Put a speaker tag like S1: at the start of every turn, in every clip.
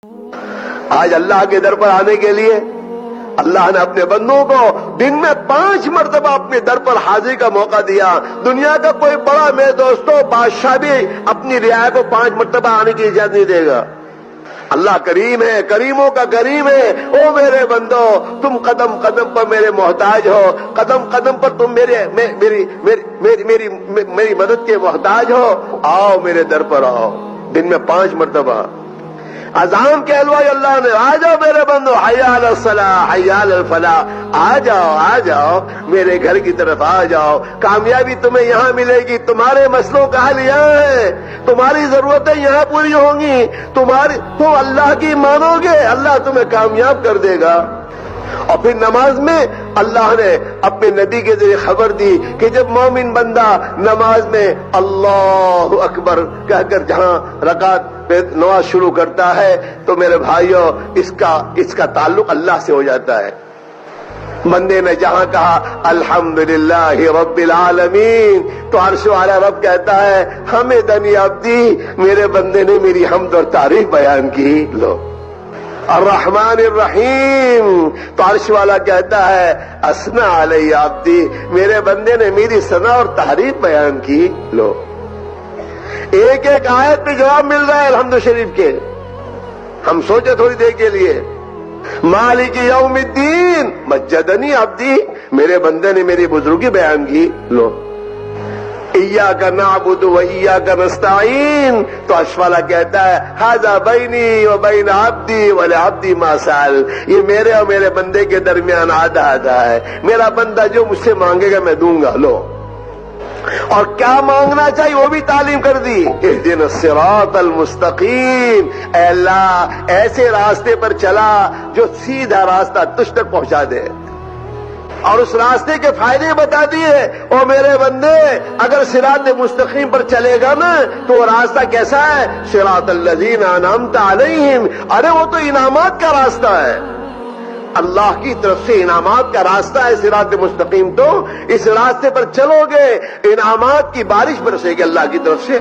S1: آج اللہ کے در پر آنے کے لیے اللہ نے اپنے بندوں کو دن میں 5 مرتبہ اپنے در پر حاضری کا موقع دیا۔ دنیا کا کوئی بڑا میرے دوستوں بادشاہ بھی اپنی رعایا کو 5 مرتبہ آنے کی اجازت نہیں دے گا۔ اللہ کریم ہے، کریموں کا کریم ہے۔ او میرے بندو، تم قدم قدم پر میرے محتاج ہو، قدم قدم پر تم میری مدد کے محتاج ہو۔ آؤ میرے در پر آؤ، دن میں 5 مرتبہ اذان کہلوائی اللہ نے، آ جاؤ میرے بندو، حی علی الصلاح حی علی الفلاح، آ جاؤ میرے گھر کی طرف آ جاؤ۔ کامیابی تمہیں یہاں ملے گی، تمہارے مسئلوں کا حل یہاں ہے، تمہاری ضرورتیں یہاں پوری ہوں گی، تم اللہ کی مانو گے، اللہ تمہیں کامیاب کر دے گا۔ اور پھر نماز میں اللہ نے اپنے نبی کے ذریعے خبر دی کہ جب مومن بندہ نماز میں اللہ اکبر کہہ کر جہاں رکعت پہ نماز شروع کرتا ہے تو میرے بھائیوں اس کا تعلق اللہ سے ہو جاتا ہے۔ بندے نے جہاں کہا الحمدللہ رب العالمین تو عرش والا رب کہتا ہے حمدنی عبدی، میرے بندے نے میری حمد اور تعریف بیان کی۔ لو الرحمن الرحیم تو عرش والا کہتا ہے اثنا علی عبدی، میرے بندے نے میری ثنا اور تعریف بیان کی۔ لو ایک ایک آیت پہ جواب مل رہا ہے الحمد شریف کے۔ ہم سوچے تھوڑی دیر کے لیے، مالک یوم الدین مجدنی عبدی، میرے بندے نے میری بزرگی بیان کی۔ لو ایاک نعبد و ایاک نستعین تو عرش والا کہتا ہے ھذا بینی و بین عبدی ولعبدی ما سأل، یہ میرے اور میرے بندے کے درمیان آدھا آدھا ہے، میرا بندہ جو مجھ سے مانگے گا میں دوں گا۔ لو اور کیا مانگنا چاہیے وہ بھی تعلیم کر دی، اہدنا الصراط المستقیم، اے اللہ ایسے راستے پر چلا جو سیدھا راستہ تجھ تک پہنچا دے، اور اس راستے کے فائدے بتا دیے۔ اور میرے بندے اگر صراط مستقیم پر چلے گا نا تو وہ راستہ کیسا ہے؟ صراط الذین انعمت علیہم، ارے وہ تو انعامات کا راستہ ہے، اللہ کی طرف سے انعامات کا راستہ ہے صراط مستقیم۔ تو اس راستے پر چلو گے انعامات کی بارش برسے گی اللہ کی طرف سے۔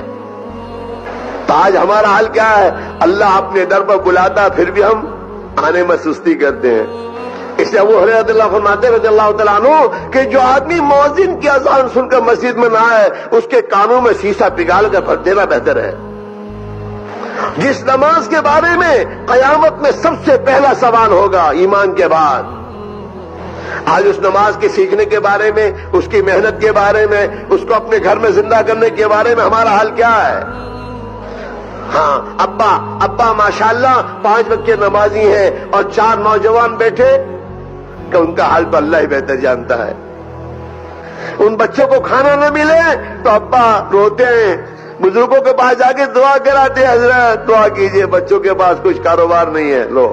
S1: تو آج ہمارا حال کیا ہے؟ اللہ اپنے در پر بلاتا پھر بھی ہم آنے میں سستی کرتے ہیں۔ اس لیے ابو ہریرہ رضی اللہ فرماتے رضی اللہ تعالیٰ عنہ کہ جو آدمی مؤذن کی اذان سن کر مسجد میں نہ آئے اس کے کانوں میں شیشہ پگھال کر پھر دینا بہتر ہے۔ جس نماز کے بارے میں قیامت میں سب سے پہلا سوال ہوگا ایمان کے بعد، آج اس نماز کے سیکھنے کے بارے میں، اس کی محنت کے بارے میں، اس کو اپنے گھر میں زندہ کرنے کے بارے میں ہمارا حال کیا ہے؟ ہاں ابا ماشاءاللہ 5 وقت کے نمازی ہیں اور 4 نوجوان بیٹھے کہ ان کا حال تو اللہ ہی بہتر جانتا ہے۔ ان بچوں کو کھانا نہ ملے تو ابا روتے ہیں، بزرگوں کے پاس جا کے دعا کراتے ہیں، حضرت دعا کیجئے بچوں کے پاس کچھ کاروبار نہیں ہے۔ لو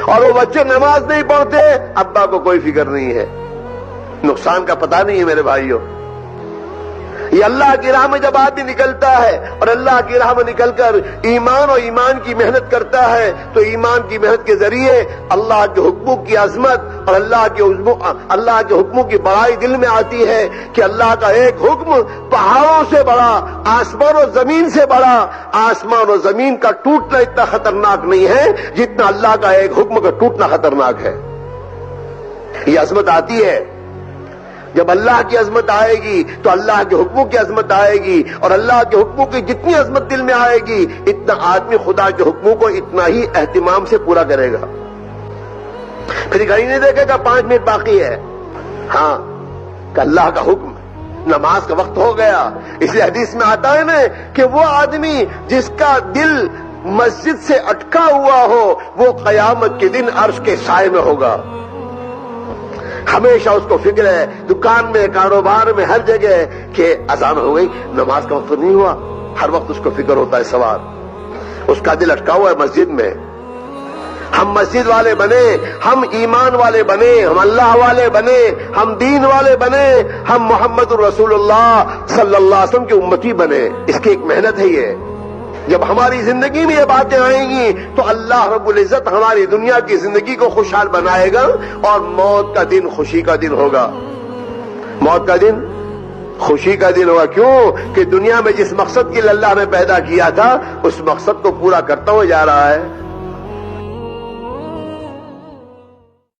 S1: اور وہ بچے نماز نہیں پڑھتے، ابا کو کوئی فکر نہیں ہے، نقصان کا پتہ نہیں ہے میرے بھائیوں۔ یہ اللہ کی راہ میں جب آدمی نکلتا ہے اور اللہ کی راہ میں نکل کر ایمان اور ایمان کی محنت کرتا ہے تو ایمان کی محنت کے ذریعے اللہ کے حکموں کی عظمت اور اللہ کے حکموں کی بڑائی دل میں آتی ہے کہ اللہ کا ایک حکم پہاڑوں سے بڑا، آسمان و زمین سے بڑا، آسمان و زمین کا ٹوٹنا اتنا خطرناک نہیں ہے جتنا اللہ کا ایک حکم کا ٹوٹنا خطرناک ہے۔ یہ عظمت آتی ہے جب اللہ کی عظمت آئے گی تو اللہ کے حکموں کی عظمت آئے گی، اور اللہ کے حکموں کی جتنی عظمت دل میں آئے گی اتنا آدمی خدا کے حکموں کو اتنا ہی اہتمام سے پورا کرے گا۔ پھر گھڑی نہیں دیکھے گا 5 منٹ باقی ہے، ہاں کہ اللہ کا حکم نماز کا وقت ہو گیا۔ اس لیے حدیث میں آتا ہے نا کہ وہ آدمی جس کا دل مسجد سے اٹکا ہوا ہو وہ قیامت کے دن عرش کے سائے میں ہوگا۔ ہمیشہ اس کو فکر ہے دکان میں، کاروبار میں، ہر جگہ کہ اذان ہو گئی، نماز کا وقت نہیں ہوا، ہر وقت اس کو فکر ہوتا ہے سوال، اس کا دل اٹکا ہوا ہے مسجد میں۔ ہم مسجد والے بنے، ہم ایمان والے بنے، ہم اللہ والے بنے، ہم دین والے بنے، ہم محمد الرسول اللہ صلی اللہ علیہ وسلم کی امتی بنے۔ اس کی ایک محنت ہے یہ۔ جب ہماری زندگی میں یہ باتیں آئیں گی تو اللہ رب العزت ہماری دنیا کی زندگی کو خوشحال بنائے گا اور موت کا دن خوشی کا دن ہوگا۔ موت کا دن خوشی کا دن ہوگا، کیوں کہ دنیا میں جس مقصد کے لیے اللہ نے پیدا کیا تھا اس مقصد کو پورا کرتا ہوا جا رہا ہے۔